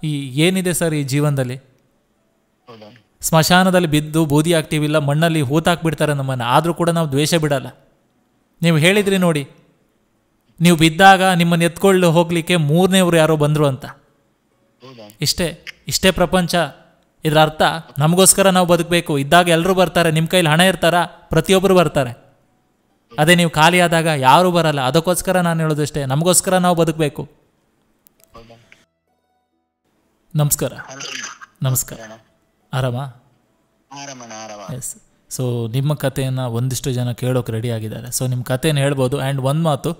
ಈ ಏನಿದೆ ಸರ್ ಈ ಜೀವನದಲ್ಲಿ? ಹೌದಾ ಸ್ಮಶಾನದಲ್ಲಿ ಬಿದ್ದು ಬೂದಿ ಆಗ್ತೀವಿಲ್ಲ, ಮಣ್ಣಲ್ಲಿ ಹೂತಾಕ್ಬಿಡ್ತಾರೆ ನಮ್ಮನ್ನು, ಆದರೂ ಕೂಡ ನಾವು ದ್ವೇಷ ಬಿಡಲ್ಲ. ನೀವು ಹೇಳಿದ್ರಿ ನೋಡಿ, ನೀವು ಬಿದ್ದಾಗ ನಿಮ್ಮನ್ನು ಎತ್ಕೊಳ್ಳು ಹೋಗಲಿಕ್ಕೆ ಮೂರನೇವ್ರು ಯಾರೋ ಬಂದರು ಅಂತ. ಹೌದಾ ಇಷ್ಟೇ ಪ್ರಪಂಚ. ಇದರ ಅರ್ಥ ನಮಗೋಸ್ಕರ ನಾವು ಬದುಕಬೇಕು. ಇದ್ದಾಗ ಎಲ್ಲರೂ ಬರ್ತಾರೆ. ನಿಮ್ಮ ಕೈಲಿ ಹಣ ಇರ್ತಾರ, ಪ್ರತಿಯೊಬ್ಬರು ಬರ್ತಾರೆ. ಅದೇ ನೀವು ಖಾಲಿ ಆದಾಗ ಯಾರೂ ಬರಲ್ಲ. ಅದಕ್ಕೋಸ್ಕರ ನಾನು ಹೇಳೋದಷ್ಟೇ, ನಮಗೋಸ್ಕರ ನಾವು ಬದುಕಬೇಕು. ಹೌದಾ ನಮಸ್ಕಾರ. ನಮಸ್ಕಾರ. ಆರಾಮಾ? ಆರಾಮಣ್ಣ ಆರಾಮ. ಎಸ್. ಸೊ ನಿಮ್ಮ ಕಥೆಯನ್ನು ಒಂದಿಷ್ಟು ಜನ ಕೇಳೋಕೆ ರೆಡಿ ಆಗಿದ್ದಾರೆ. ಸೊ ನಿಮ್ಮ ಕಥೆನ ಹೇಳ್ಬೋದು. ಆ್ಯಂಡ್ ಒಂದು ಮಾತು,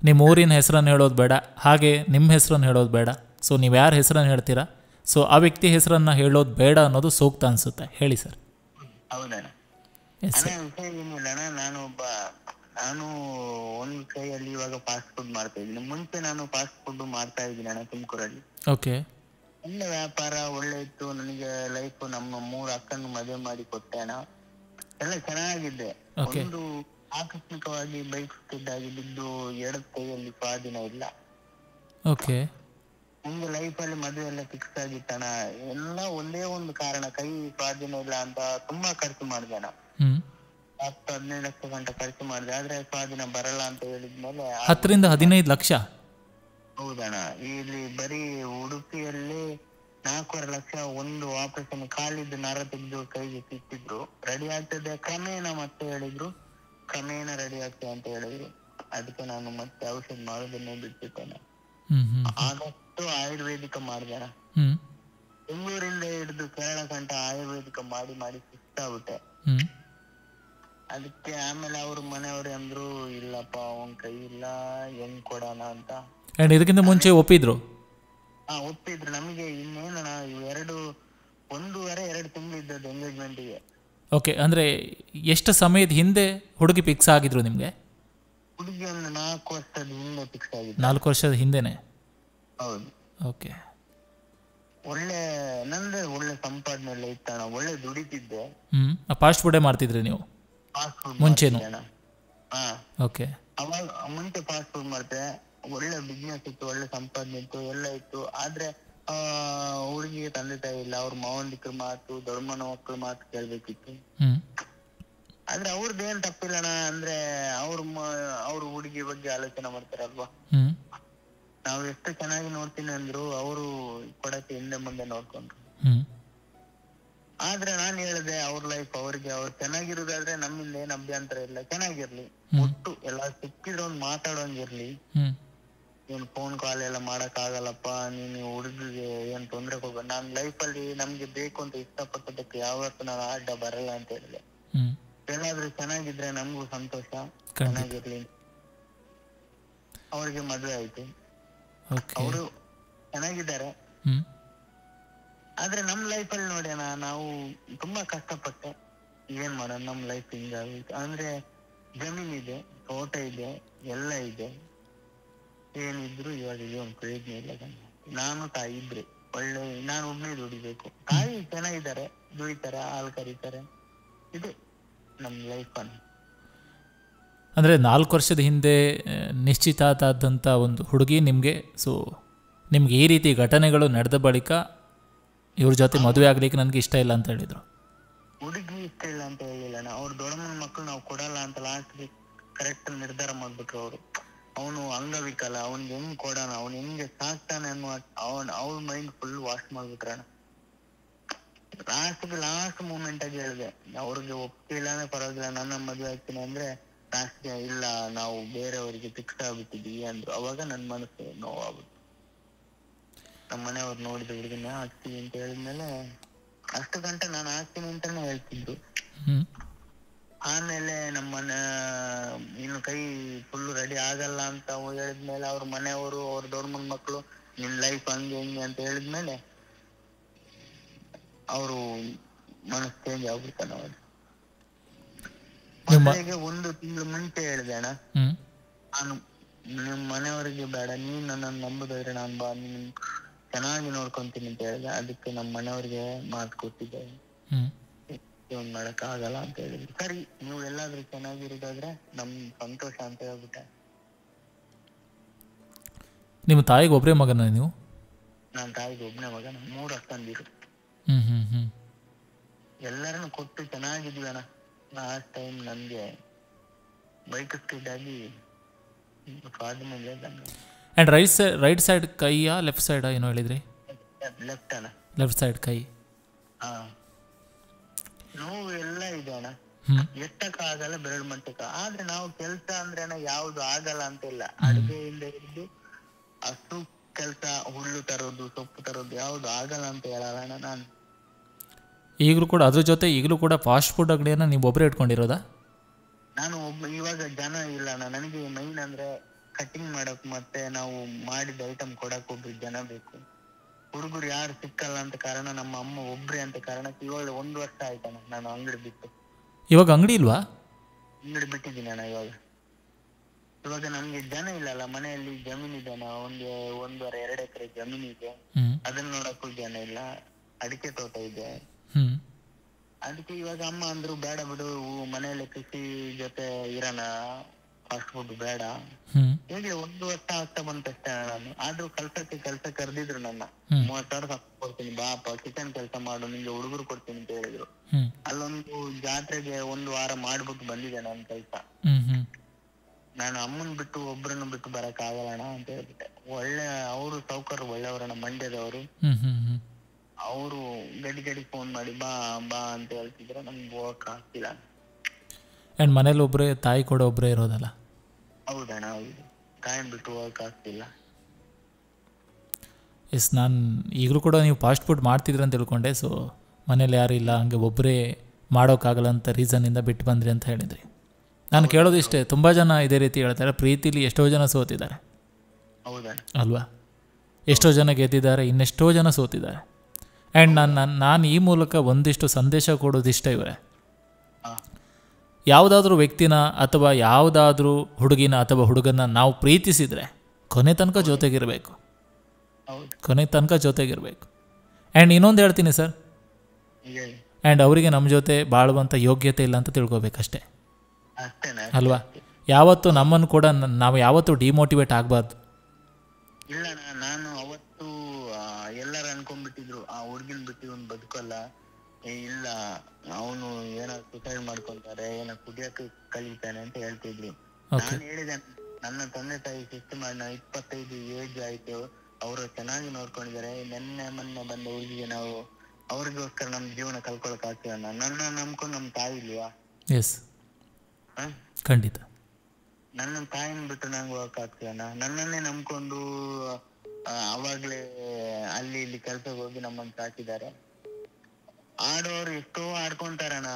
ನಿಮ್ಮ ಊರಿನ ಹೆಸರನ್ನು ಹೇಳೋದು ಬೇಡ, ಹಾಗೆ ನಿಮ್ಮ ಹೆಸರನ್ನು ಹೇಳೋದು ಬೇಡ. ಸೊ ನೀವು ಯಾರ ಹೆಸರನ್ನು ಹೇಳ್ತೀರಾ, ಸೊ ಆ ವ್ಯಕ್ತಿ ಹೆಸರನ್ನು ಹೇಳೋದು ಬೇಡ ಅನ್ನೋದು ಸೂಕ್ತ ಅನಿಸುತ್ತೆ. ಹೇಳಿ ಸರ್. ಹೌದಣ್ಣ. ಎಸ್ ಅಣ್ಣ ಸರ್. ವಿಷಯ ಏನಿಲ್ಲಣ್ಣ, ನಾನು ಒಂದು ಕೈಯಲ್ಲಿ ಇವಾಗ ಫಾಸ್ಟ್ ಫುಡ್ ಮಾಡ್ತಾ ಇದ್ದೀನಿ. ಮುಂಚೆ ನಾನು ಫಾಸ್ಟ್ ಫುಡ್ ಮಾಡ್ತಾ ಇದ್ದೀನಿ ಅಣ್ಣ ತುಮಕೂರಲ್ಲಿ. ಓಕೆ. ಒಳ್ಳೆ ವ್ಯಾಪಾರ, ಒಳ್ಳೆ ಇತ್ತು. ನನಗೆ ಲೈಫ್ ನಮ್ಮ 3 ಅಕ್ಕನ ಮದುವೆ ಮಾಡಿ ಕೊಟ್ಟೆ ಅಣ್ಣ. ಎಲ್ಲ ಚೆನ್ನಾಗಿದ್ದೆ. Okay. ಒಂದು ಆಕಸ್ಮಿಕವಾಗಿ ಬೈಕ್ ಸ್ಕಿಡ್ ಬಿದ್ದು ಎಡದ ಕೈಯಲ್ಲಿ ಸ್ವಾಧೀನ ಇಲ್ಲ. ಓಕೆ. ಮುಂದೆ ಲೈಫಲ್ಲಿ ಮದುವೆ ಎಲ್ಲ ಫಿಕ್ಸ್ ಆಗಿತ್ತಣ್ಣ. ಎಲ್ಲ ಒಂದೇ ಒಂದು ಕಾರಣ, ಕೈ ಸ್ವಾಧೀನ ಇಲ್ಲ ಅಂತ ತುಂಬಾ ಖರ್ಚು ಮಾಡಿದೆ ಅಣ್ಣ. 10-15 ಲಕ್ಷ ಗಂಟೆ ಖರ್ಚು ಮಾಡಿದೆ. ಆದ್ರೆ ಸ್ವಾಧೀನ ಬರಲ್ಲ ಅಂತ ಹೇಳಿದ್ಮೇಲೆ 10-15 ಲಕ್ಷ? ಹೌದಣ್ಣ. ಇಲ್ಲಿ ಬರೀ ಉಡುಪಿಯಲ್ಲಿ 4.5 ಲಕ್ಷ ಒಂದು ಆಪರೇಷನ್, ಕಾಲಿದ್ದು ನರ ತೆಗೆದು ಕೈಗೆ ಸಿಕ್ಕಿದ್ರು. ರೆಡಿ ಆಗ್ತದೆ ಕ್ರಮೇಣ ಮತ್ತೆ ಹೇಳಿದ್ರು, ಕ್ರಮೇಣ ರೆಡಿ ಆಗ್ತದೆ ಅಂತ ಹೇಳಿದ್ರು. ಅದಕ್ಕೆ ನಾನು ಮತ್ತೆ ಔಷಧ ಮಾಡೋದನ್ನೇ ಬಿಟ್ಟಿದ್ದೇನೆ. ಆದಷ್ಟು ಆಯುರ್ವೇದಿಕ ಮಾಡಿದೆ. ಬೆಂಗಳೂರಿಂದ ಹಿಡಿದು ಕೇರಳ ಗಂಟ ಆಯುರ್ವೇದಿಕ ಮಾಡಿ ಸುಸ್ತಾಗ್ಬಿಟ್ಟೆ. ಅದಕ್ಕೆ ಆಮೇಲೆ ಅವ್ರ ಮನೆಯವ್ರು ಅಂದ್ರು, ಇಲ್ಲಪ್ಪ ಅವನ್ ಕೈ ಇಲ್ಲ, ಹೆಂಗ್ ಕೊಡೋಣ ಅಂತ. ಇದಕ್ಕಿಂತ ಮುಂಚೆ ಒಪ್ಪಿದ್ರು? ಒಪ್ಪಿದ್ರು. ನಮಗೆ ಇನ್ನೇನಣ್ಣ, 1.5-2 ತಿಂಗಳು ಇದ್ದದ್ದು ಎಂಗೇಜ್ಮೆಂಟ್ಗೆ. ಓಕೆ. ಅಂದರೆ ಎಷ್ಟು ಸಮಯದ ಹಿಂದೆ ಹುಡುಗಿ ಫಿಕ್ಸ್ ಆಗಿದ್ರು ನಿಮಗೆ? ಹುಡುಗಿ ಒಂದು 4 ವರ್ಷದ ಹಿಂದೆ ಫಿಕ್ಸ್ ಆಗಿದ್ದು. 4 ವರ್ಷದ ಹಿಂದೆನೆ? ಹೌದು. ಓಕೆ. ಒಳ್ಳೆ ಸಂಪಾದನೆ ಎಲ್ಲ ಇತ್ತಣ್ಣ, ಒಳ್ಳೆ ದುಡಿತಿದ್ದೆ. ಫಾಸ್ಟ್ ಫುಡೇ ಮಾಡ್ತಿದ್ರಿ ನೀವು ಮುಂಚೆನು? ಹಾ. ಓಕೆ. ಅವಾಗ ಮುಂಚೆ ಫಾಸ್ಟ್ ಫುಡ್ ಮಾಡ್ತೆ. ಒಳ್ಳೆ ಬಿಸ್ನೆಸ್ ಇತ್ತು, ಒಳ್ಳೆ ಸಂಪಾದನೆ ಇತ್ತು, ಎಲ್ಲ ಇತ್ತು. ಆದ್ರೆ ಹುಡುಗಿಗೆ ತಂದೆ ತಾಯಿ ಇಲ್ಲ. ಅವ್ರ ಮಾವಂದಿಕ್ರ ಮಾತು, ದೊಡ್ಡ ಮನ ಮಕ್ಕಳ ಮಾತು ಕೇಳ್ಬೇಕಿತ್ತು. ಆದ್ರೆ ಅವ್ರದ್ದೇನ್ ತಪ್ಪಿಲ್ಲಣ್ಣ. ಅಂದ್ರೆ ಅವ್ರ ಹುಡುಗಿ ಬಗ್ಗೆ ಆಲೋಚನೆ ಮಾಡ್ತಾರಲ್ವಾ. ನಾವ್ ಎಷ್ಟು ಚೆನ್ನಾಗಿ ನೋಡ್ತೀನಿ ಅಂದ್ರು ಅವರು ಕೊಡಕ್ಕೆ ಹಿಂದೆ ಮುಂದೆ ನೋಡ್ಕೊಂಡ್ರು. ಆದ್ರೆ ನಾನ್ ಹೇಳಿದೆ, ಅವ್ರ ಲೈಫ್ ಅವ್ರಿಗೆ, ಅವ್ರು ಚೆನ್ನಾಗಿರೋದಾದ್ರೆ ನಮ್ಮಿಂದ ಏನ್ ಅಭ್ಯಂತರ ಇಲ್ಲ, ಚೆನ್ನಾಗಿರ್ಲಿ. ಒಟ್ಟು ಎಲ್ಲ ಸಿಕ್ಕಿದ್ರೆ ಒಂದ್ ಮಾತಾಡೋಂಗಿರ್ಲಿ. ಏನ್ ಫೋನ್ ಕಾಲ್ ಎಲ್ಲ ಮಾಡಕ್ ಆಗಲ್ಲಪ್ಪ, ನೀನು ಹುಡುಗಿಗೆ ಏನ್ ತೊಂದ್ರೆ ಹೋಗ. ನಾನ್ ಲೈಫಲ್ಲಿ ನಮ್ಗೆ ಬೇಕು ಅಂತ ಇಷ್ಟಪಟ್ಟದಕ್ಕೆ ಯಾವತ್ತೂ ನಾನು ಅಡ್ಡ ಬರಲ್ಲ ಅಂತ ಹೇಳಿದೆ. ಏನಾದ್ರೂ ಚೆನ್ನಾಗಿದ್ರೆ ನಮ್ಗೂ ಸಂತೋಷ, ಚೆನ್ನಾಗಿರ್ಲಿ. ಅವ್ರಿಗೆ ಮದ್ವೆ ಆಯ್ತು, ಅವರು ಚೆನ್ನಾಗಿದ್ದಾರೆ. ಆದ್ರೆ ನಮ್ ಲೈಫಲ್ಲಿ ನೋಡಿ ಅಣ್ಣ, ನಾವು ತುಂಬಾ ಕಷ್ಟಪಟ್ಟೆ. ಏನ್ ಮಾಡೋಣ, ನಮ್ ಲೈಫ್ ಹಿಂಗಾಗಿತ್ತು. ಅಂದ್ರೆ ಜಮೀನ್ ಇದೆ, ತೋಟ ಇದೆ, ಎಲ್ಲ ಇದೆ. ಏನಿದ್ರು ಇವಾಗ ಒಂದು ಪ್ರಯೋಜನ ಇಲ್ಲ. ನಾನು ತಾಯಿ ಇದ್ರೆ ಒಳ್ಳೆ, ನಾನು ಒಬ್ಬನೇ ದುಡಿಬೇಕು. ತಾಯಿ ಚೆನ್ನಾಗಿದ್ದಾರೆ, ದುಡಿತಾರೆ, ಹಾಲು ಕರೀತಾರೆ. ಇದು ನಮ್ ಲೈಫ್ ಅನ್ನ. ಅಂದರೆ 4 ವರ್ಷದ ಹಿಂದೆ ನಿಶ್ಚಿತಾರ್ಥ ಆದಂಥ ಒಂದು ಹುಡುಗಿ ನಿಮಗೆ, ಸೊ ನಿಮ್ಗೆ ಈ ರೀತಿ ಘಟನೆಗಳು ನಡೆದ ಬಳಿಕ ಇವ್ರ ಜೊತೆ ಮದುವೆ ಆಗ್ಲಿಕ್ಕೆ ನನಗೆ ಇಷ್ಟ ಇಲ್ಲ ಅಂತ ಹೇಳಿದ್ರು. ಹುಡುಗಿ ಇಷ್ಟ ಇಲ್ಲ ಅಂತ ಹೇಳಿಲ್ಲ, ಅವ್ರ ದೊಡ್ಡಮ್ಮನ ಮಕ್ಕಳು ನಾವು ಕೊಡಲ್ಲ ಅಂತ ಲಾಸ್ಟ್ಗೆ ಕರೆಕ್ಟ್ ನಿರ್ಧಾರ ಮಾಡ್ಬಿಟ್ರು ಅವರು. ಅವನು ಅಂಗವಿಕಲ, ಅವ್ನಿಗೆ ಹೆಂಗ್ ಕೊಡೋಣ, ಅವ್ನು ಹೆಂಗೆ ಸಾಕ್ತಾನೆ ಅನ್ನುವ ಅವ್ರ ಮೈಂಡ್ ಫುಲ್ ವಾಶ್ ಮಾಡ್ಬಿಟ್ರಣ. ಲಾಸ್ಟ್ ಮೂಮೆಂಟ್ ಆಗಿ ಹೇಳಿದೆ, ಅವ್ರಿಗೆ ಒಪ್ಪಿಲ್ಲಾನೆ ಪರವಾಗಿಲ್ಲ, ನನ್ನ ಮದುವೆ ಆಗ್ತೀನಿ ಅಂದ್ರೆ ಲಾಸ್ಟ್ಗೆ ಇಲ್ಲ, ನಾವು ಬೇರೆಯವರಿಗೆ ಫಿಕ್ಸ್ ಆಗ್ಬಿಟ್ಟಿದೀವಿ ಅಂದ್ರು. ಅವಾಗ ನನ್ ಮನಸ್ಸು ನೋವಾಗ್ಬಿಟ್ಟು, ನಮ್ಮ ಮನೆಯವ್ರು ನೋಡಿದ ಹುಡುಗಿನ ಆಗ್ತೀನಿ ಅಂತ ಹೇಳಿದ್ಮೇಲೆ ಅಷ್ಟು ಗಂಟೆ ನಾನು ಆಗ್ತೀನಿ ಅಂತಾನೆ ಹೇಳ್ತಿದ್ದು. ಆಮೇಲೆ ನಮ್ಮನೆ ಇನ್ನು ಕೈ ಫುಲ್ ರೆಡಿ ಆಗಲ್ಲ ಅಂತ ಹೇಳಿದ್ಮೇಲೆ ಅವ್ರ ಮನೆಯವರು, ಅವ್ರ ದೊಡ್ಡ ಮಕ್ಕಳು, ನಿನ್ ಲೈಫ್ ಹಂಗೆ ಹಿಂಗೆ ಅಂತ ಹೇಳಿದ್ಮೇಲೆ ಅವರು ಮನಸ್ಸು ಚೇಂಜ್ ಆಗ್ಬಿಡ್ತಾನ. ಅವ್ರು ಮದುವೆಗೆ 1 ತಿಂಗಳು ಮುಂಚೆ ಹೇಳಿದೆ ಅಣ್ಣ, ನಾನು ನಿಮ್ ಮನೆಯವರಿಗೆ ಬೇಡ, ನೀನ್ ನನ್ನ ನಂಬುದಾದ್ರೆ ನಾನ್ ಬಾ, ನೀನ್ ಚೆನ್ನಾಗಿ ನೋಡ್ಕೊಂತೀನಿ ಅಂತ ಹೇಳಿದೆ. ಅದಕ್ಕೆ ನಮ್ಮ ಮನೆಯವ್ರಿಗೆ ಮಾತು ಕೊಟ್ಟಿದ್ದೆ, ಒಂದ್ ಮಾಡಕ್ ಆಗಲ್ಲ ಅಂತ ಹೇಳಿದ್ರು. ಸರಿ, ನೀವು ಎಲ್ಲಾದ್ರೂ ಚೆನ್ನಾಗಿರೋದಾದ್ರೆ ನಮ್ ಸಂತೋಷ ಅಂತ ಹೇಳ್ಬಿಟ್ಟೆ. ನಿಮ್ಮ ತಾಯಿಗೆ ಒಬ್ಬರೇ ಮಗನ ನೀವು? ನನ್ನ ತಾಯಿಗೆ ಒಬ್ಬನೇ ಮಗ, 3 ಅಕ್ಕಂದಿರು. ಹ್ಞೂ ಹ್ಞೂ ಹ್ಞೂ ಎಲ್ಲರನ್ನು ಕೊಟ್ಟು ಚೆನ್ನಾಗಿದ್ವಿ ಅಣ್ಣ. ಲಾಸ್ಟ್ ಟೈಮ್ ನನ್ಗೆ ಬೈಕ್ ಸ್ಕಿಡ್ ಆಗಿ ಫಾದರ್ ಮೇಲೆ ಆ್ಯಂಡ್ ರೈಟ್ ಸೈಡ್ ಕೈಯಾ ಲೆಫ್ಟ್ ಸೈಡಾ ಏನೋ ಹೇಳಿದ್ರಿ? ಲೆಫ್ಟ್ ಅಣ್ಣ. ಲೆಫ್ಟ್ ಸೈಡ್ ಕೈ. ಹಾ, ನೋವು ಎಲ್ಲ ಇದೆ ಅಣ್ಣ. ಹ್ಞೂ ಎತ್ತಕ್ಕಾಗಲ್ಲ, ಬೆರಳು ಮಟ್ಟಕ್ಕ. ಆದ್ರೆ ನಾವು ಕೆಲ್ಸ ಅಂದ್ರೆ ಅಣ್ಣ ಯಾವ್ದು ಆಗಲ್ಲ ಅಂತ ಇಲ್ಲ. ಅಡುಗೆಯಿಂದ ಹಿಡಿದು ಹಸು ಕೆಲ್ಸ, ಹುಲ್ಲು ತರೋದು, ಸೊಪ್ಪು ತರೋದು ಯಾವ್ದು ಆಗಲ್ಲ ಅಂತ ಹೇಳಲ್ಲ ಅಣ್ಣ ನಾನು. ಈಗಲೂ ಕೂಡ ಅದ್ರ ಜೊತೆ ಈಗಲೂ ಕೂಡ ಫಾಸ್ಟ್ ಫುಡ್ ಅಂಗಡಿಯನ್ನು ನೀವು ಒಬ್ಬರೇ ಇಟ್ಕೊಂಡಿರೋದಾ? ನಾನು ಇವಾಗ ಜನ ಇಲ್ಲ ಅಣ್ಣ. ನನಗೆ ಮೈನ್ ಅಂದ್ರೆ ಕಟಿಂಗ್ ಮಾಡಕ್ ಮತ್ತೆ ನಾವು ಮಾಡಿದ ಐಟಮ್ ಕೊಡಕ್ ಒಬ್ರು ಜನ ಬೇಕು. ಹುಡುಗರು ಯಾರು ಸಿಕ್ಕಲ್ಲ ಅಂತ ಕಾರಣ, ನಮ್ಮ ಅಮ್ಮ ಒಬ್ರೇ ಅಂತ ಕಾರಣಕ್ಕೆ ಇವಾಗ 1 ವರ್ಷ ಆಯ್ತಣ್ಣ ನಾನು ಅಂಗಡಿ ಬಿಟ್ಟು. ಇವಾಗ ಅಂಗಡಿ ಇಲ್ವಾ? ಅಂಗಡಿ ಬಿಟ್ಟಿದ್ದೀನಿ ಅಣ್ಣ. ಇವಾಗ ನಮ್ಗೆ ಜನ ಇಲ್ಲಲ್ಲ. ಮನೆಯಲ್ಲಿ ಜಮೀನ್ ಇದೆ ಅಣ್ಣ, 1.5-2 ಎಕರೆ ಜಮೀನ್ ಇದೆ. ಅದನ್ನ ನೋಡಕ್ಕೂ ಜನ ಇಲ್ಲ. ಅಡಿಕೆ ತೋಟ ಇದೆ. ಅದಕ್ಕೆ ಇವಾಗ ಅಮ್ಮ ಅಂದ್ರು ಬೇಡ ಬಿಡು, ಮನೆಯಲ್ಲಿ ಕೃಷಿ ಜೊತೆ ಇರೋಣ, ಫಾಸ್ಟ್ ಫುಡ್ ಬೇಡ. ಹೇಗೆ 1 ವರ್ಷ ಆಗ್ತಾ ಬಂತಷ್ಟೇ ನಾನು. ಆದ್ರೂ ಕೆಲಸ ಕರೆದಿದ್ರು ನನ್ನ. 30,000 ಕೊಡ್ತೀನಿ ಬಾಪ, ಕಿಚನ್ ಕೆಲಸ ಮಾಡು, ನಿಂಗೆ ಹುಡುಗರು ಕೊಡ್ತೀನಿ ಅಂತ ಹೇಳಿದ್ರು. ಅಲ್ಲೊಂದು ಜಾತ್ರೆಗೆ 1 ವಾರ ಮಾಡ್ಬಿಟ್ಟು ಬಂದಿದೆ ನನ್ನ ಕೆಲಸ. ನಾನು ಅಮ್ಮನ್ ಬಿಟ್ಟು ಒಬ್ರನ್ನ ಬಿಟ್ಟು ಬರಕ್ ಆಗಲ್ಲ ಅಂತ ಹೇಳ್ಬಿಟ್ಟೆ. ಒಳ್ಳೆ ಅವರು ಸೌಕರ್ಯ ಒಳ್ಳೆಯವರಣ್ಣ, ಮಂಡ್ಯದವರು. ಅವರು ಗಡಿ ಫೋನ್ ಮಾಡಿ ಬಾ ಬಾ ಅಂತ ಹೇಳ್ತಿದ್ರೆ ನಮ್ಗೆ ಹೋಗಕ್ ಆಗ್ತಿಲ್ಲ. ಆ್ಯಂಡ್ ಮನೇಲಿ ಒಬ್ಬರೇ, ತಾಯಿ ಕೂಡ ಒಬ್ಬರೇ ಇರೋದಲ್ಲ? ಹೌದಣ್ಣ, ಹೌದು. ತಾಯಿನ ಬಿಟ್ಟು ಹೋಗಕ್ ಆಗ್ತಿಲ್ಲ. ಎಸ್, ನಾನು ಈಗಲೂ ಕೂಡ ನೀವು ಫಾಸ್ಟ್ ಫುಡ್ ಮಾಡ್ತಿದ್ರಿ ಅಂತ ತಿಳ್ಕೊಂಡೆ. ಸೊ ಮನೇಲಿ ಯಾರು ಇಲ್ಲ, ಹಂಗೆ ಒಬ್ಬರೇ ಮಾಡೋಕ್ಕಾಗಲ್ಲ ಅಂತ ರೀಸನ್ನಿಂದ ಬಿಟ್ಟು ಬಂದ್ರಿ ಅಂತ ಹೇಳಿದ್ರಿ. ನಾನು ಕೇಳೋದಿಷ್ಟೇ, ತುಂಬ ಜನ ಇದೇ ರೀತಿ ಹೇಳ್ತಾರೆ, ಪ್ರೀತಿಲಿ ಎಷ್ಟೋ ಜನ ಸೋತಿದ್ದಾರೆ ಅಲ್ವಾ? ಎಷ್ಟೋ ಜನ ಗೆದ್ದಿದ್ದಾರೆ, ಇನ್ನೆಷ್ಟೋ ಜನ ಸೋತಿದ್ದಾರೆ. ಆ್ಯಂಡ್ ನಾನು ಈ ಮೂಲಕ ಒಂದಿಷ್ಟು ಸಂದೇಶ ಕೊಡೋದಿಷ್ಟ ಇವರೇ, ಯಾವುದಾದ್ರೂ ವ್ಯಕ್ತಿನ ಅಥವಾ ಯಾವುದಾದ್ರೂ ಹುಡುಗಿನ ಅಥವಾ ಹುಡುಗನ ನಾವು ಪ್ರೀತಿಸಿದರೆ ಕೊನೆ ತನಕ ಜೊತೆಗಿರಬೇಕು, ಕೊನೆ ತನಕ ಜೊತೆಗಿರಬೇಕು. ಆ್ಯಂಡ್ ಇನ್ನೊಂದು ಹೇಳ್ತೀನಿ ಸರ್, ಆ್ಯಂಡ್ ಅವರಿಗೆ ನಮ್ಮ ಜೊತೆ ಬಾಳುವಂಥ ಯೋಗ್ಯತೆ ಇಲ್ಲ ಅಂತ ತಿಳ್ಕೊಬೇಕಷ್ಟೇ ಅಲ್ವಾ? ಯಾವತ್ತು ನಮ್ಮನ್ನು ಕೂಡ ನಾವು ಯಾವತ್ತೂ ಡಿಮೋಟಿವೇಟ್ ಆಗಬಾರ್ದು. ಇಲ್ಲ, ನಾನು ಅವತ್ತು ಎಲ್ಲರೂ ಅನ್ಕೊಂಡ್ಬಿಟ್ಟಿದ್ರು ಆ ಹುಡ್ಗಿನ್ ಬಿಟ್ಟು ಇವ್ನು ಬದುಕಲ್ಲ, ಇಲ್ಲ ಅವನು ಏನೋ ಸುಸೈಡ್ ಮಾಡ್ಕೊಂತಾರೆ, ಏನೋ ಕುಡಿಯಕ್ಕೆ ಕಲಿತಾನೆ ಅಂತ ಹೇಳ್ತಿದ್ರು. ನಾನು ಹೇಳಿದೆ, ನನ್ನ ತಂದೆ ತಾಯಿ ಶಿಸ್ತು ಮಾಡಿ, 25 ಏಜ್ ಆಯ್ತು, ಅವರು ಚೆನ್ನಾಗಿ ನೋಡ್ಕೊಂಡಿದ್ದಾರೆ. ಮೊನ್ನೆ ಬಂದ ಹುಡುಗಿಗೆ ನಾವು ಅವ್ರಿಗೋಸ್ಕರ ನಮ್ ಜೀವನ ಕಳ್ಕೊಳಕ್ ಆಗ್ತೀವ? ನನ್ನ ನಂಬ್ಕೊಂಡು ನಮ್ ತಾಯಿ ಇಲ್ವಾ? ಎಸ್, ಖಂಡಿತ. ನನ್ನ ತಾಯಿನ ಬಿಟ್ಟು ನಂಗೆ ಹೋಗಕ್ ಆಗ್ತೀವಣ್ಣ? ನನ್ನನ್ನೇ ನಂಬ್ಕೊಂಡು ಅವಾಗ್ಲೇ ಅಲ್ಲಿ ಇಲ್ಲಿ ಕೆಲ್ಸಕ್ಕೆ ಹೋಗಿ ನಮ್ಮನ್ನ ಸಾಕಿದ್ದಾರೆ. ಆಡೋರು ಎಷ್ಟೋ ಆಡ್ಕೊಂತಾರಣ್ಣ.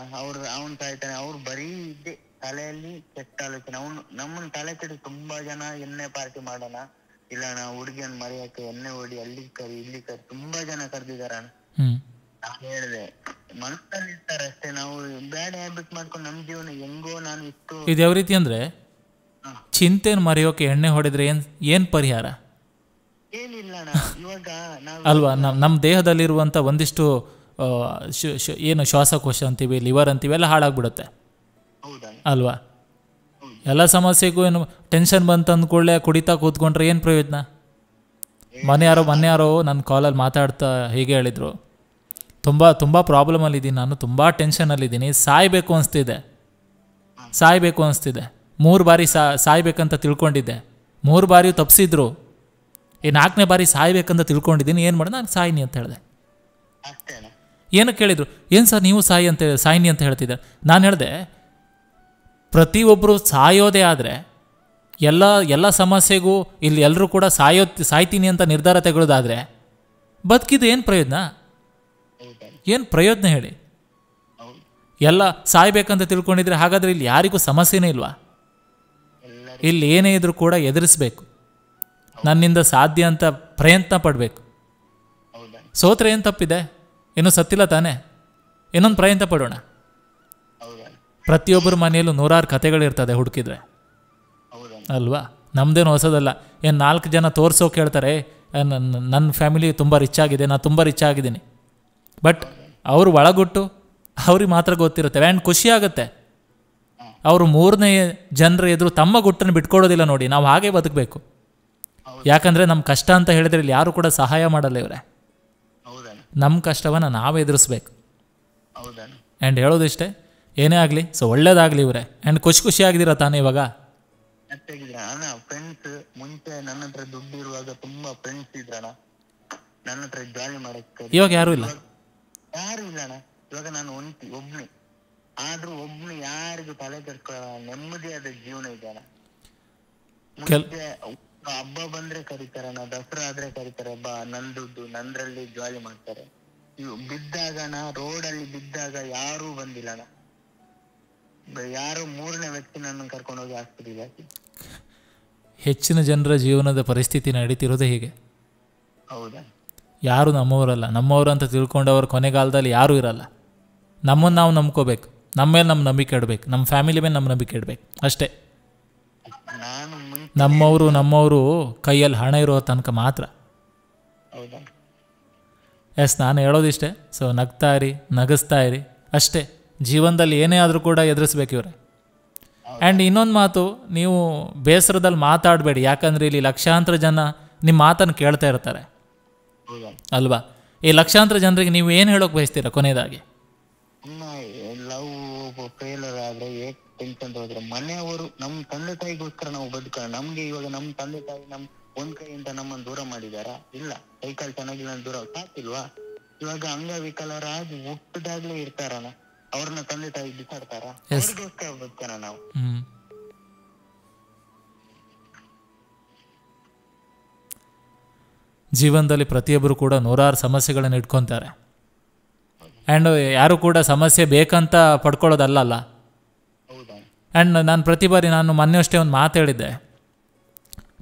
ಅವನ್ ಸಾಯ್ತಾನೆ, ಅವ್ರು ಬರೀ ಇದ್ದೆ ತಲೆಯಲ್ಲಿ ಕೆಟ್ಟ ಆಲೋಚನೆ. ನಮ್ಮನ್ನ ತಲೆ ಕೆಟ್ಟು ತುಂಬಾ ಜನ ಎಣ್ಣೆ ಪಾರ್ಟಿ ಮಾಡೋಣ, ಇಲ್ಲ ನಾ ಹುಡುಗಿಯನ್ ಮರೆಯಕ್ಕೆ ಎಣ್ಣೆ ಹೊಡಿ, ಅಲ್ಲಿ ಕರಿ ಇಲ್ಲಿ ಕರಿ, ತುಂಬಾ ಜನ ಕರ್ದಿದಾರಣ್ಣ. ನಾನ್ ಹೇಳ್ದೆ, ಮನಸ್ಸಲ್ಲಿ ಇರ್ತಾರೆ ಅಷ್ಟೇ. ನಾವು ಬ್ಯಾಡ್ ಹ್ಯಾಬಿಟ್ ಮಾಡ್ಕೊಂಡು ನಮ್ ಜೀವನ ಹೆಂಗೋ ನಾನು ಇಷ್ಟು ಇದು ಯಾವ ರೀತಿ ಅಂದ್ರೆ, ಚಿಂತೆನ ಮರೆಯೋಕೆ ಎಣ್ಣೆ ಹೊಡೆದ್ರೆ ಏನ್ ಪರಿಹಾರ? ಏನಿಲ್ಲ ಇವಾಗ ಅಲ್ವಾ? ನಮ್ಮ ದೇಹದಲ್ಲಿರುವಂಥ ಒಂದಿಷ್ಟು ಏನು ಶ್ವಾಸಕೋಶ ಅಂತೀವಿ, ಲಿವರ್ ಅಂತೀವಿ, ಎಲ್ಲ ಹಾಳಾಗ್ಬಿಡುತ್ತೆ ಅಲ್ವಾ? ಎಲ್ಲ ಸಮಸ್ಯೆಗೂ ಏನು ಟೆನ್ಷನ್ ಬಂತು ಅಂದ್ಕೊಳ್ಳೆ ಕುಡಿತಾ ಕೂತ್ಕೊಂಡ್ರೆ ಏನು ಪ್ರಯೋಜನ? ಮೊನ್ನೆ ಯಾರೋ ನನ್ನ ಕಾಲಲ್ಲಿ ಮಾತಾಡ್ತಾ ಹೀಗೆ ಹೇಳಿದರು, ತುಂಬ ಪ್ರಾಬ್ಲಮಲ್ಲಿದ್ದೀನಿ ನಾನು, ತುಂಬ ಟೆನ್ಷನಲ್ಲಿದ್ದೀನಿ, ಸಾಯಬೇಕು ಅನಿಸ್ತಿದೆ 3 ಬಾರಿ ಸಾಯ್ಬೇಕಂತ ತಿಳ್ಕೊಂಡಿದ್ದೆ, 3 ಬಾರಿಯೂ ತಪ್ಪಿಸಿದ್ರು, ಈ 4ನೇ ಬಾರಿ ಸಾಯ್ಬೇಕಂತ ತಿಳ್ಕೊಂಡಿದ್ದೀನಿ, ಏನು ಮಾಡೋದು? ನಾನು ಸಾಯಿನಿ ಅಂತ ಹೇಳಿದೆ. ಏನಕ್ಕೆ ಕೇಳಿದ್ರು, ಏನು ಸರ್ ನೀವು ಸಾಯಿನಿ ಅಂತ ಹೇಳ್ತಿದ್ದೆ? ನಾನು ಹೇಳಿದೆ, ಪ್ರತಿಯೊಬ್ಬರು ಸಾಯೋದೇ ಆದರೆ ಎಲ್ಲ ಸಮಸ್ಯೆಗೂ ಇಲ್ಲಿ ಎಲ್ಲರೂ ಕೂಡ ಸಾಯ್ತೀನಿ ಅಂತ ನಿರ್ಧಾರ ತೆಗೊಳ್ಳೋದಾದರೆ ಬದುಕಿದ್ದು ಏನು ಪ್ರಯೋಜನ? ಏನು ಪ್ರಯೋಜನ ಹೇಳಿ? ಎಲ್ಲ ಸಾಯ್ಬೇಕಂತ ತಿಳ್ಕೊಂಡಿದ್ರೆ ಹಾಗಾದರೆ ಇಲ್ಲಿ ಯಾರಿಗೂ ಸಮಸ್ಯೆನೇ ಇಲ್ವಾ? ಇಲ್ಲಿ ಏನೇ ಇದ್ರೂ ಕೂಡ ಎದುರಿಸ್ಬೇಕು, ನನ್ನಿಂದ ಸಾಧ್ಯ ಅಂತ ಪ್ರಯತ್ನ ಪಡಬೇಕು. ಸೋತ್ರೆ ಏನು ತಪ್ಪಿದೆ? ಇನ್ನೂ ಸತ್ತಿಲ್ಲ ತಾನೇ, ಇನ್ನೊಂದು ಪ್ರಯತ್ನ ಪಡೋಣ. ಪ್ರತಿಯೊಬ್ಬರ ಮನೆಯಲ್ಲೂ 100 ಕಥೆಗಳಿರ್ತದೆ ಹುಡುಕಿದ್ರೆ ಅಲ್ವಾ? ನಮ್ಮದೇನು ಹೊಸದಲ್ಲ. ಏನು 4 ಜನ ತೋರಿಸೋಕೆ ಹೇಳ್ತಾರೆ, ನನ್ನ ಫ್ಯಾಮಿಲಿ ತುಂಬ ರಿಚ್ ಆಗಿದೆ, ನಾನು ತುಂಬ ರಿಚ್ ಆಗಿದ್ದೀನಿ, ಬಟ್ ಅವರು ಒಳಗುಟ್ಟು ಅವ್ರಿಗೆ ಮಾತ್ರ ಗೊತ್ತಿರುತ್ತೆ. ಆ್ಯಂಡ್ ಖುಷಿ ಆಗುತ್ತೆ, ಅವರು 3ನೇ ಜನರ ಎದುರು ತಮ್ಮ ಗುಟ್ಟನ್ನು ಬಿಟ್ಕೊಡೋದಿಲ್ಲ. ನೋಡಿ, ನಾವು ಹಾಗೆ ಬದುಕಬೇಕು. ಯಾಕಂದರೆ ನಮ್ಮ ಕಷ್ಟ ಅಂತ ಹೇಳಿದ್ರೆ ಇಲ್ಲಿ ಯಾರು ಕೂಡ ಸಹಾಯ ಮಾಡಲ್ಲ ಇವರೇ. ಹೌದಣ್ಣ. ನಮ್ಮ ಕಷ್ಟವನ್ನು ನಾವು ಎದುರಿಸ್ಬೇಕು. ಹೌದಣ್ಣ. ಆ್ಯಂಡ್ ಹೇಳೋದಿಷ್ಟೇ, ಏನೇ ಆಗಲಿ ಸೊ ಒಳ್ಳೇದಾಗಲಿ ಇವರೇ. ಆ್ಯಂಡ್ ಖುಷಿಯಾಗಿದ್ದೀರಾ ತಾನೇ ಇವಾಗ? ಅಣ್ಣ ಫ್ರೆಂಡ್ಸ್ ಮುಂಚೆ ನನ್ನ ಹತ್ರ ದುಡ್ಡು ಇರುವಾಗ ತುಂಬಾ ಫ್ರೆಂಡ್ಸ್ ಇದ್ರಣ್ಣ, ನನ್ನ ಹತ್ರ ಜಾಲಿ ಮಾಡಕ್ಕೆ. ಇವಾಗ ಯಾರೂ ಇಲ್ಲ? ಯಾರು ಇಲ್ಲ ಅಣ್ಣ. ಇವಾಗ ನಾನು ಒಬ್ನೇ. ಆದ್ರೂ ಒಬ್ನು ಯಾರಿಗೂ ತಲೆ ಕೆಡ್ಸ್ಕೊಳ್ಳ ನೆಮ್ಮದಿಯಾದ ಜೀವನ ಇದೆ ಅಣ್ಣ. ಮುಂಚೆ ಹಬ್ಬ ಬಂದ್ರೆ ಕರೀತಾರಣ್ಣ, ದಸರಾ ಆದ್ರೆ ಕರೀತಾರೆ, ಬಾ ನನ್ ದುಡ್ಡು ನಂದ್ರಲ್ಲಿ ಜಾಲಿ ಮಾಡ್ತಾರೆ. ಇವು ಬಿದ್ದಾಗಣ ರೋಡಲ್ಲಿ ಬಿದ್ದಾಗ ಯಾರೂ ಬಂದಿಲ್ಲ ಅಣ್ಣ. ಯಾರೋ 3ನೇ ವ್ಯಕ್ತಿ ನನ್ನ ಕರ್ಕೊಂಡೋಗಿ ಆಸ್ಪತ್ರೆಗೆ ಹಾಕಿ. ಹೆಚ್ಚಿನ ಜನರ ಜೀವನದ ಪರಿಸ್ಥಿತಿ ನಡೀತಿರೋದೇ ಹೀಗೆ. ಹೌದಾ? ಯಾರು ನಮ್ಮವರಲ್ಲ. ನಮ್ಮವರು ಅಂತ ತಿಳ್ಕೊಂಡವರು ಕೊನೆಗಾಲದಲ್ಲಿ ಯಾರೂ ಇರಲ್ಲ. ನಮ್ಮನ್ನು ನಾವು ನಂಬ್ಕೋಬೇಕು, ನಮ್ಮ ಮೇಲೆ ನಮ್ಮ ನಂಬಿಕೆ ಇಡಬೇಕು, ನಮ್ಮ ಫ್ಯಾಮಿಲಿ ಮೇಲೆ ನಮ್ಮ ನಂಬಿಕೆ ಇಡಬೇಕು ಅಷ್ಟೇ. ನಮ್ಮವರು ಕೈಯಲ್ಲಿ ಹಣ ಇರೋ ತನಕ ಮಾತ್ರ. ಎಸ್, ನಾನು ಹೇಳೋದಿಷ್ಟೇ. ಸೊ ನಗ್ತಾ ಇರಿ, ನಗಿಸ್ತಾ ಇರಿ ಅಷ್ಟೇ. ಜೀವನದಲ್ಲಿ ಏನೇ ಆದರೂ ಕೂಡ ಎದುರಿಸ್ಬೇಕು ಇವರೇ. ಆ್ಯಂಡ್ ಇನ್ನೊಂದು ಮಾತು, ನೀವು ಬೇಸರದಲ್ಲಿ ಮಾತಾಡಬೇಡಿ. ಯಾಕಂದರೆ ಇಲ್ಲಿ ಲಕ್ಷಾಂತರ ಜನ ನಿಮ್ಮ ಮಾತನ್ನು ಕೇಳ್ತಾ ಇರ್ತಾರೆ ಅಲ್ವಾ? ಈ ಲಕ್ಷಾಂತರ ಜನರಿಗೆ ನೀವು ಏನು ಹೇಳೋಕೆ ಬಯಸ್ತೀರಾ ಕೊನೆಯದಾಗಿ? ಲವ್ ಫೇಲರ್ ಆದ್ರೆ ಟೆನ್ಷನ್ ಹೋದ್ರೆ ಮನೆಯವರು ನಮ್ಮ ತಂದೆ ತಾಯಿಗೋಸ್ಕರ ನಾವು ಬದುಕೋಣ. ನಮ್ಗೆ ಇವಾಗ ನಮ್ಮ ತಂದೆ ತಾಯಿ ನಮ್ ಒಂದ್ ಕೈಯಿಂದ ನಮ್ಮನ್ನು ದೂರ ಮಾಡಿದಾರ? ಇಲ್ಲ. ಕೈಕಾಲು ಚೆನ್ನಾಗಿಲ್ಲ ದೂರ ಸಾಕಿಲ್ವಾ? ಇವಾಗ ಅಂಗವಿಕಲರಾಗಿ ಹುಟ್ಟದಾಗ್ಲೇ ಇರ್ತಾರಣ್ಣ, ಅವ್ರನ್ನ ತಂದೆ ತಾಯಿ ಬಿಸಾಡ್ತಾರ? ಅವ್ರಿಗೋಸ್ಕರ ಬದುಕೋಣ ನಾವು. ಜೀವನದಲ್ಲಿ ಪ್ರತಿಯೊಬ್ಬರು ಕೂಡ ನೂರಾರು ಸಮಸ್ಯೆಗಳನ್ನು ಇಟ್ಕೊತಾರೆ. ಆ್ಯಂಡ್ ಯಾರು ಕೂಡ ಸಮಸ್ಯೆ ಬೇಕಂತ ಪಡ್ಕೊಳ್ಳೋದಲ್ಲ. ಆ್ಯಂಡ್ ನಾನು ಪ್ರತಿ ಬಾರಿ ಮೊನ್ನೆ ಅಷ್ಟೇ ಒಂದು ಮಾತು ಹೇಳಿದ್ದೆ,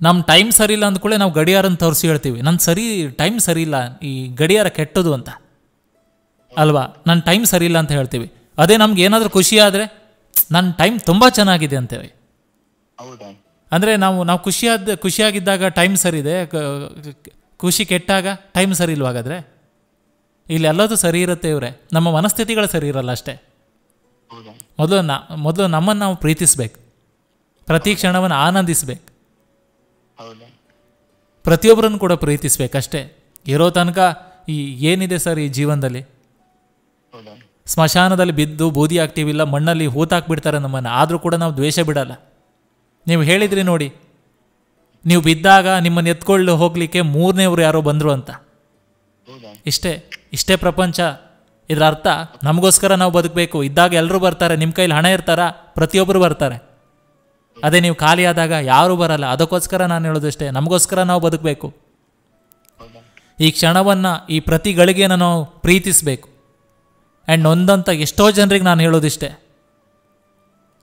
ನಮ್ಮ ಟೈಮ್ ಸರಿ ಇಲ್ಲ ಅಂದ್ಕೂಳೆ ನಾವು ಗಡಿಯಾರನ್ನು ತೋರಿಸಿ ಹೇಳ್ತೀವಿ, ನನ್ನ ಟೈಮ್ ಸರಿ ಇಲ್ಲ, ಈ ಗಡಿಯಾರ ಕೆಟ್ಟದು ಅಂತ ಅಲ್ವಾ? ನನ್ನ ಟೈಮ್ ಸರಿ ಇಲ್ಲ ಅಂತ ಹೇಳ್ತೀವಿ. ಅದೇ ನಮ್ಗೆ ಏನಾದರೂ ಖುಷಿ ಆದರೆ ನನ್ನ ಟೈಮ್ ತುಂಬ ಚೆನ್ನಾಗಿದೆ ಅಂತೇವೆ. ಅಂದರೆ ನಾವು ಖುಷಿಯಾಗಿದ್ದಾಗ ಟೈಮ್ ಸರಿ ಇದೆ, ಖುಷಿ ಕೆಟ್ಟಾಗ ಟೈಮ್ ಸರಿ ಇಲ್ವಾಗಾದರೆ? ಇಲ್ಲಿ ಎಲ್ಲದೂ ಸರಿ ಇರುತ್ತೆ ಇವರೇ, ನಮ್ಮ ಮನಸ್ಥಿತಿಗಳು ಸರಿ ಇರಲ್ಲ ಅಷ್ಟೇ. ಮೊದಲು ನಮ್ಮನ್ನು ನಾವು ಪ್ರೀತಿಸ್ಬೇಕು, ಪ್ರತಿ ಕ್ಷಣವನ್ನು ಆನಂದಿಸ್ಬೇಕು, ಪ್ರತಿಯೊಬ್ಬರನ್ನು ಕೂಡ ಪ್ರೀತಿಸ್ಬೇಕಷ್ಟೇ. ಇರೋ ತನಕ ಏನಿದೆ ಸರ್ ಈ ಜೀವನದಲ್ಲಿ, ಸ್ಮಶಾನದಲ್ಲಿ ಬಿದ್ದು ಬೂದಿ ಆಗ್ತೀವಿಲ್ಲ, ಮಣ್ಣಲ್ಲಿ ಹೂತಾಕ್ಬಿಡ್ತಾರೆ ನಮ್ಮನ್ನು, ಆದರೂ ಕೂಡ ನಾವು ದ್ವೇಷ ಬಿಡಲ್ಲ. ನೀವು ಹೇಳಿದ್ರಿ ನೋಡಿ, ನೀವು ಬಿದ್ದಾಗ ನಿಮ್ಮನ್ನು ಎತ್ಕೊಳ್ಳು ಹೋಗಲಿಕ್ಕೆ 3ನೇವ್ರು ಯಾರೋ ಬಂದರು ಅಂತ. ಇಷ್ಟೇ ಪ್ರಪಂಚ. ಇದರ ಅರ್ಥ ನಮಗೋಸ್ಕರ ನಾವು ಬದುಕಬೇಕು. ಇದ್ದಾಗ ಎಲ್ಲರೂ ಬರ್ತಾರೆ, ನಿಮ್ಮ ಕೈಲಿ ಹಣ ಇರ್ತಾರ, ಪ್ರತಿಯೊಬ್ಬರು ಬರ್ತಾರೆ. ಅದೇ ನೀವು ಖಾಲಿ ಆದಾಗ ಯಾರೂ ಬರಲ್ಲ. ಅದಕ್ಕೋಸ್ಕರ ನಾನು ಹೇಳೋದಷ್ಟೇ, ನಮಗೋಸ್ಕರ ನಾವು ಬದುಕಬೇಕು. ಈ ಕ್ಷಣವನ್ನು, ಈ ಪ್ರತಿ ಗಳಿಗೆಯನ್ನು ನಾವು ಪ್ರೀತಿಸಬೇಕು. ಆ್ಯಂಡ್ ಒಂದಂತ ಎಷ್ಟೋ ಜನರಿಗೆ ನಾನು ಹೇಳೋದಿಷ್ಟೇ.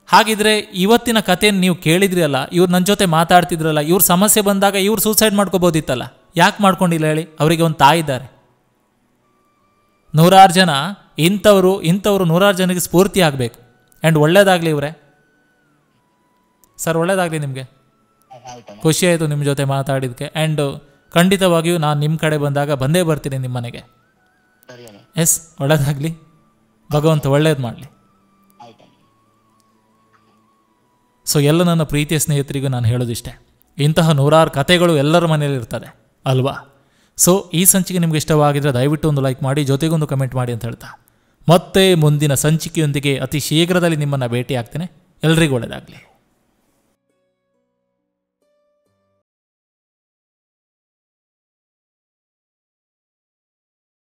ಹಾಗಿದ್ರೆ ಇವತ್ತಿನ ಕಥೆಯನ್ನು ನೀವು ಕೇಳಿದ್ರಿ ಅಲ್ಲ, ಇವ್ರು ನನ್ನ ಜೊತೆ ಮಾತಾಡ್ತಿದ್ರಲ್ಲ, ಇವ್ರ ಸಮಸ್ಯೆ ಬಂದಾಗ ಇವ್ರು ಸೂಸೈಡ್ ಮಾಡ್ಕೋಬೋದಿತ್ತಲ್ಲ, ಯಾಕೆ ಮಾಡ್ಕೊಂಡಿಲ್ಲ ಹೇಳಿ? ಅವರಿಗೆ ಒಂದು ತಾಯಿ ಇದ್ದಾರೆ. ನೂರಾರು ಜನ ಇಂಥವ್ರು 100 ಜನರಿಗೆ ಸ್ಫೂರ್ತಿ ಆಗಬೇಕು. ಆ್ಯಂಡ್ ಒಳ್ಳೇದಾಗಲಿ ಇವರೇ. ಸರ್ ಒಳ್ಳೇದಾಗಲಿ ನಿಮಗೆ. ಖುಷಿಯಾಯಿತು ನಿಮ್ಮ ಜೊತೆ ಮಾತಾಡಿದ್ದಕ್ಕೆ. ಆ್ಯಂಡ್ ಖಂಡಿತವಾಗಿಯೂ ನಾನು ನಿಮ್ಮ ಕಡೆ ಬಂದಾಗ ಬಂದೇ ಬರ್ತೀನಿ ನಿಮ್ಮ ಮನೆಗೆ. ಎಸ್, ಒಳ್ಳೇದಾಗಲಿ, ಭಗವಂತ ಒಳ್ಳೇದು ಮಾಡಲಿ. ಸೊ ಎಲ್ಲ ನನ್ನ ಪ್ರೀತಿಯ ಸ್ನೇಹಿತರಿಗೂ ನಾನು ಹೇಳೋದಿಷ್ಟೇ, ಇಂತಹ ನೂರಾರು ಕಥೆಗಳು ಎಲ್ಲರ ಮನೆಯಲ್ಲಿ ಇರ್ತದೆ ಅಲ್ವಾ? ಸೊ ಈ ಸಂಚಿಕೆ ನಿಮ್ಗೆ ಇಷ್ಟವಾಗಿದ್ದರೆ ದಯವಿಟ್ಟು ಒಂದು ಲೈಕ್ ಮಾಡಿ, ಜೊತೆಗೊಂದು ಕಮೆಂಟ್ ಮಾಡಿ ಅಂತ ಹೇಳ್ತಾ ಮತ್ತೆ ಮುಂದಿನ ಸಂಚಿಕೆಯೊಂದಿಗೆ ಅತಿ ಶೀಘ್ರದಲ್ಲಿ ನಿಮ್ಮನ್ನು ಭೇಟಿ ಆಗ್ತೇನೆ. ಎಲ್ರಿಗೂ ಒಳ್ಳೆಯದಾಗಲಿ.